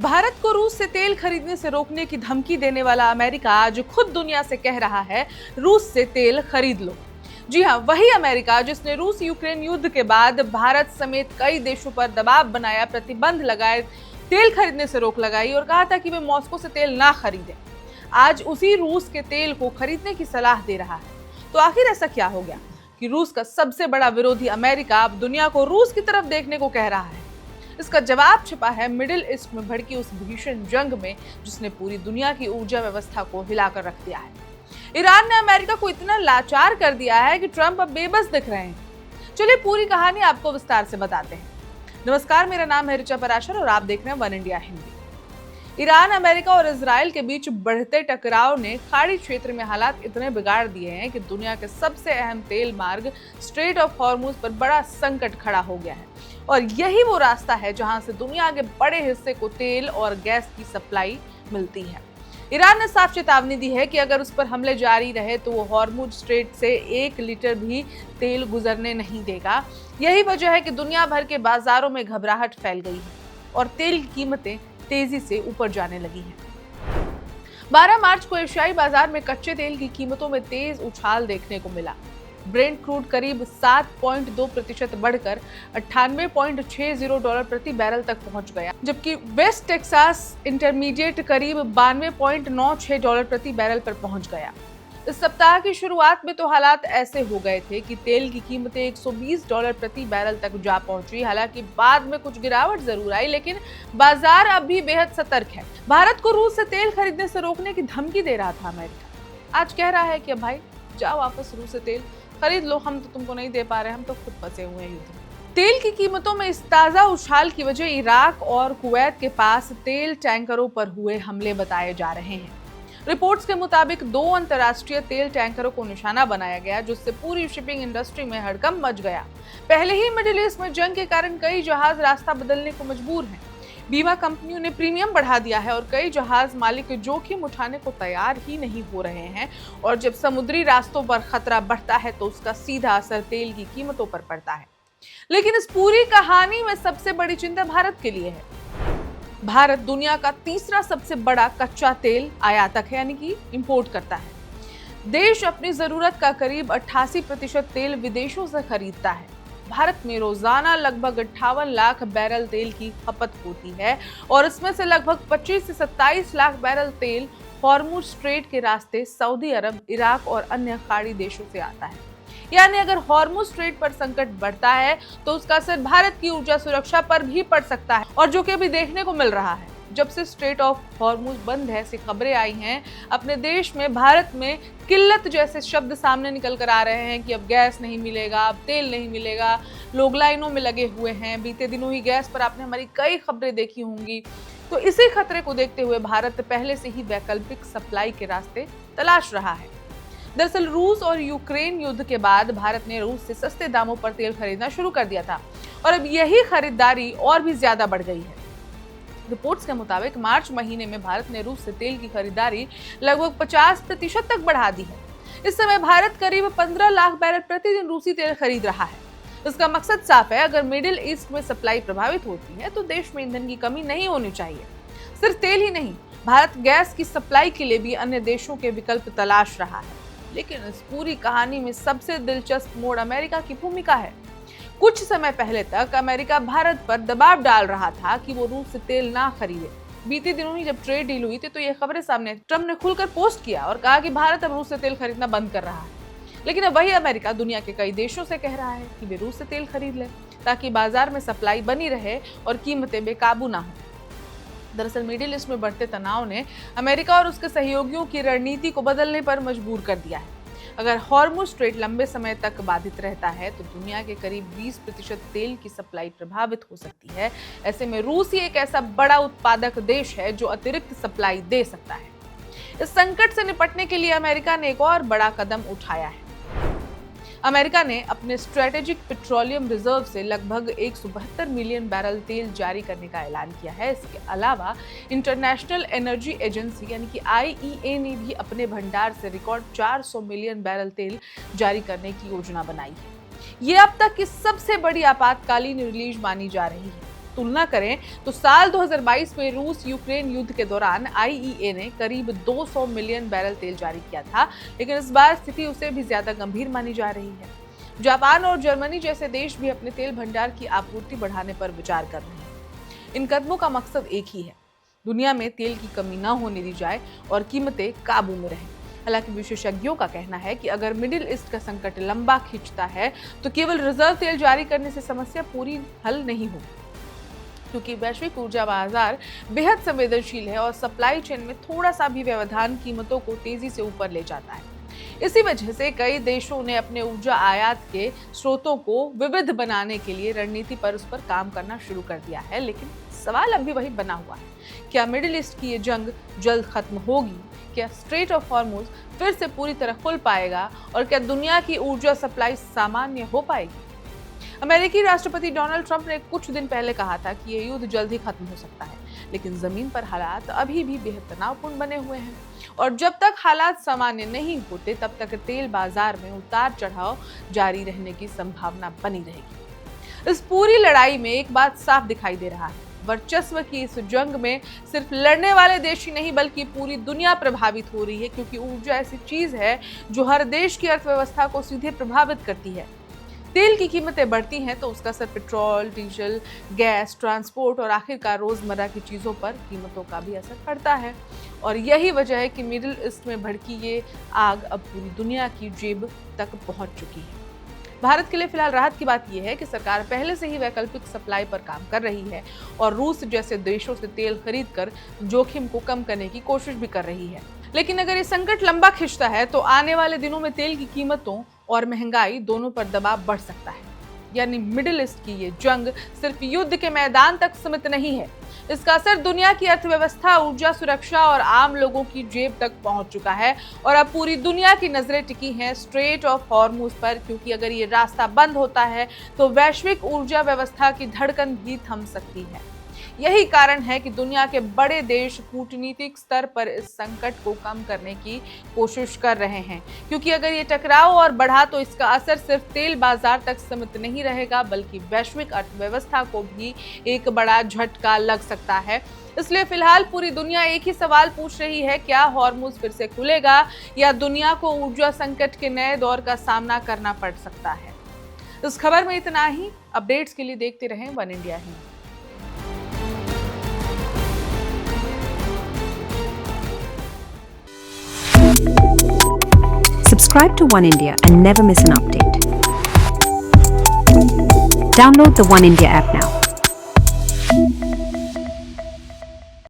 भारत को रूस से तेल खरीदने से रोकने की धमकी देने वाला अमेरिका आज खुद दुनिया से कह रहा है, रूस से तेल खरीद लो। जी हां, वही अमेरिका जिसने रूस यूक्रेन युद्ध के बाद भारत समेत कई देशों पर दबाव बनाया, प्रतिबंध लगाए, तेल खरीदने से रोक लगाई और कहा था कि वे मॉस्को से तेल ना खरीदें, आज उसी रूस के तेल को खरीदने की सलाह दे रहा है। तो आखिर ऐसा क्या हो गया कि रूस का सबसे बड़ा विरोधी अमेरिका अब दुनिया को रूस की तरफ देखने को कह रहा है? इसका जवाब छिपा है मिडिल ईस्ट में भड़की उस भीषण जंग में जिसने पूरी दुनिया की ऊर्जा व्यवस्था को हिलाकर रख दिया है। ईरान ने अमेरिका को इतना लाचार कर दिया है कि ट्रंप अब बेबस दिख रहे हैं। चलिए पूरी कहानी आपको विस्तार से बताते हैं। नमस्कार, मेरा नाम है ऋचा पराशर और आप देख रहे हैं one India Hindi. Iran, America और इजराइल के बीच बढ़ते टकराव ने खाड़ी क्षेत्र में हालात इतने बिगाड़ दिए हैं कि दुनिया के सबसे अहम तेल मार्ग स्ट्रेट ऑफ हॉर्मुज पर बड़ा संकट खड़ा हो गया है। और यही वो रास्ता है जहां से दुनिया के बड़े हिस्से को तेल और गैस की सप्लाई मिलती है। ईरान ने साफ चेतावनी दी है कि अगर उस पर हमले जारी रहे तो वो हॉर्मुज स्ट्रेट से 1 लीटर भी तेल गुजरने नहीं देगा। यही वजह है कि दुनिया भर के बाजारों में घबराहट फैल गई है और तेल की कीमतें तेजी से ऊपर जाने लगी हैं। 12 मार्च को एशियाई बाजार में कच्चे तेल की कीमतों में तेज उछाल देखने को मिला। ब्रेंट क्रूड करीब 7.2% बढ़कर $98.60 प्रति बैरल तक पहुंच गया, जबकि वेस्ट टेक्सास इंटरमीडिएट करीब $92.96 प्रति बैरल पर पहुंच गया। इस सप्ताह की शुरुआत में तो हालात ऐसे हो गए थे कि तेल की कीमतें $120 प्रति बैरल तक जा पहुंची। हालांकि बाद में कुछ गिरावट जरूर आई, लेकिन बाजार अब भी बेहद सतर्क है। भारत को रूस से तेल खरीदने से रोकने की धमकी दे रहा था अमेरिका, आज कह रहा है कि भाई जाओ वापस रूस से तेल खरीद लो, हम तो तुमको नहीं दे पा रहे, हम तो खुद फंसे हुए हैं युद्ध। तेल की कीमतों में इस ताजा उछाल की वजह इराक और कुवैत के पास तेल टैंकरों पर हुए हमले बताए जा रहे हैं। रिपोर्ट्स के मुताबिक 2 अंतर्राष्ट्रीय तेल टैंकरों को निशाना बनाया गया, जिससे पूरी शिपिंग इंडस्ट्री में हड़कंप मच गया। पहले ही मिडिल ईस्ट में जंग के कारण कई जहाज रास्ता बदलने को मजबूर हैं। बीमा कंपनियों ने प्रीमियम बढ़ा दिया है और कई जहाज मालिक जोखिम उठाने को तैयार ही नहीं हो रहे हैं। और जब समुद्री रास्तों पर खतरा बढ़ता है तो उसका सीधा असर तेल की कीमतों पर पड़ता है। लेकिन इस पूरी कहानी में सबसे बड़ी चिंता भारत के लिए है। भारत दुनिया का तीसरा सबसे बड़ा कच्चा तेल आयातक है, यानी कि इंपोर्ट करता है। देश अपनी जरूरत का करीब 88% तेल विदेशों से खरीदता है। भारत में रोजाना लगभग 58 लाख बैरल तेल की खपत होती है और इसमें से लगभग 25 से 27 लाख बैरल तेल हॉर्मुज स्ट्रेट के रास्ते सऊदी अरब, इराक और अन्य खाड़ी देशों से आता है। यानी अगर हॉर्मुज स्ट्रेट पर संकट बढ़ता है तो उसका असर भारत की ऊर्जा सुरक्षा पर भी पड़ सकता है, और जो कि अभी देखने को मिल रहा है। जब से स्ट्रेट ऑफ हॉर्मुज बंद है, ऐसी खबरें आई हैं अपने देश में, भारत में किल्लत जैसे शब्द सामने निकल कर आ रहे हैं कि अब गैस नहीं मिलेगा, अब तेल नहीं मिलेगा, लोग लाइनों में लगे हुए हैं। बीते दिनों ही गैस पर आपने हमारी कई खबरें देखी होंगी। तो इसी खतरे को देखते हुए भारत पहले से ही वैकल्पिक सप्लाई के रास्ते तलाश रहा है। दरअसल रूस और यूक्रेन युद्ध के बाद भारत ने रूस से सस्ते दामों पर तेल खरीदना शुरू कर दिया था और अब यही खरीदारी और भी ज्यादा बढ़ गई है। रिपोर्ट्स के मुताबिक मार्च महीने में भारत ने रूस से तेल की खरीदारी लगभग 50% तक बढ़ा दी है। इस समय भारत करीब 15 लाख बैरल प्रतिदिन रूसी तेल खरीद रहा है। इसका मकसद साफ है, अगर मिडिल ईस्ट में सप्लाई प्रभावित होती है तो देश में ईंधन की कमी नहीं होनी चाहिए। सिर्फ तेल ही नहीं, भारत गैस की सप्लाई के लिए भी अन्य देशों के विकल्प तलाश रहा है। लेकिन इस पूरी कहानी में सबसे दिलचस्प मोड़ अमेरिका की भूमिका है। कुछ समय पहले तक अमेरिका भारत पर दबाव डाल रहा था कि वो रूस से तेल ना खरीदे। बीते दिनों ही जब ट्रेड डील हुई थी तो ये खबरें सामने, ट्रंप ने खुलकर पोस्ट किया और कहा कि भारत अब रूस से तेल खरीदना बंद कर रहा है। लेकिन अब वही अमेरिका दुनिया के कई देशों से कह रहा है कि वे रूस से तेल खरीद लें ताकि बाजार में सप्लाई बनी रहे और कीमतें बेकाबू ना हो। दरअसल मिडिल ईस्ट में बढ़ते तनाव ने अमेरिका और उसके सहयोगियों की रणनीति को बदलने पर मजबूर कर दिया है। अगर हॉर्मुज स्ट्रेट लंबे समय तक बाधित रहता है तो दुनिया के करीब 20% तेल की सप्लाई प्रभावित हो सकती है। ऐसे में रूस ही एक ऐसा बड़ा उत्पादक देश है जो अतिरिक्त सप्लाई दे सकता है। इस संकट से निपटने के लिए अमेरिका ने एक और बड़ा कदम उठाया है। अमेरिका ने अपने स्ट्रेटेजिक पेट्रोलियम रिजर्व से लगभग 172 मिलियन बैरल तेल जारी करने का ऐलान किया है। इसके अलावा इंटरनेशनल एनर्जी एजेंसी यानी कि IEA ने भी अपने भंडार से रिकॉर्ड 400 मिलियन बैरल तेल जारी करने की योजना बनाई है। ये अब तक की सबसे बड़ी आपातकालीन रिलीज मानी जा रही है। तुलना करें तो साल 2022 में रूस यूक्रेन युद्ध के दौरान आईईए ने करीब 200 मिलियन बैरल तेल जारी किया था, लेकिन इस बार स्थिति उसे भी ज्यादा गंभीर मानी जा रही है। जापान और जर्मनी जैसे देश भी अपने तेल भंडार की आपूर्ति बढ़ाने पर विचार कर रहे हैं। इन कदमों का मकसद एक ही है, दुनिया में तेल की कमी न होने दी जाए और कीमतें काबू में रहें। हालांकि विशेषज्ञों का कहना है कि अगर मिडिल ईस्ट का संकट लंबा खींचता है तो केवल रिजर्व तेल जारी करने से समस्या पूरी हल नहीं होगी, क्योंकि वैश्विक ऊर्जा बाजार बेहद संवेदनशील है और सप्लाई चेन में थोड़ा सा भी व्यवधान कीमतों को तेजी से ऊपर ले जाता है। इसी वजह से कई देशों ने अपने ऊर्जा आयात के स्रोतों को विविध बनाने के लिए रणनीति पर उस पर काम करना शुरू कर दिया है। लेकिन सवाल अभी वही बना हुआ है, क्या मिडिल ईस्ट की ये जंग जल्द खत्म होगी? क्या स्ट्रेट ऑफ हॉर्मुज फिर से पूरी तरह खुल पाएगा और क्या दुनिया की ऊर्जा सप्लाई सामान्य हो पाएगी? अमेरिकी राष्ट्रपति डोनाल्ड ट्रंप ने कुछ दिन पहले कहा था कि ये युद्ध जल्द ही खत्म हो सकता है, लेकिन जमीन पर हालात अभी भी बेहद तनावपूर्ण बने हुए हैं और जब तक हालात सामान्य नहीं होते तब तक तेल बाजार में उतार चढ़ाव जारी रहने की संभावना बनी रहेगी। इस पूरी लड़ाई में एक बात साफ दिखाई दे रहा है, वर्चस्व की इस जंग में सिर्फ लड़ने वाले देश ही नहीं बल्कि पूरी दुनिया प्रभावित हो रही है, क्योंकि ऊर्जा ऐसी चीज है जो हर देश की अर्थव्यवस्था को सीधे प्रभावित करती है। तेल की कीमतें बढ़ती हैं तो उसका असर पेट्रोल, डीजल, गैस, ट्रांसपोर्ट और आखिरकार रोजमर्रा की चीजों पर कीमतों का भी असर पड़ता है। और यही वजह है कि मिडिल ईस्ट में भड़की ये आग अब पूरी दुनिया की जेब तक पहुंच चुकी है। भारत के लिए फिलहाल राहत की बात यह है कि सरकार पहले से ही वैकल्पिक सप्लाई पर काम कर रही है और रूस जैसे देशों से तेल खरीद कर जोखिम को कम करने की कोशिश भी कर रही है। लेकिन अगर ये संकट लंबा खिंचता है तो आने वाले दिनों में तेल की कीमतों और महंगाई दोनों पर दबाव बढ़ सकता है। यानी मिडिल ईस्ट की ये जंग सिर्फ युद्ध के मैदान तक सीमित नहीं है, इसका असर दुनिया की अर्थव्यवस्था, ऊर्जा सुरक्षा और आम लोगों की जेब तक पहुंच चुका है और अब पूरी दुनिया की नजरें टिकी हैं स्ट्रेट ऑफ हॉर्मुज पर, क्योंकि अगर ये रास्ता बंद होता है तो वैश्विक ऊर्जा व्यवस्था की धड़कन भी थम सकती है। यही कारण है कि दुनिया के बड़े देश कूटनीतिक स्तर पर इस संकट को कम करने की कोशिश कर रहे हैं, क्योंकि अगर ये टकराव और बढ़ा तो इसका असर सिर्फ तेल बाजार तक सीमित नहीं रहेगा बल्कि वैश्विक अर्थव्यवस्था को भी एक बड़ा झटका लग सकता है। इसलिए फिलहाल पूरी दुनिया एक ही सवाल पूछ रही है, क्या हॉर्मुज फिर से खुलेगा या दुनिया को ऊर्जा संकट के नए दौर का सामना करना पड़ सकता है। इस खबर में इतना ही। अपडेट्स के लिए देखते रहें one India he. Subscribe to One India and never miss an update. Download the One India app now.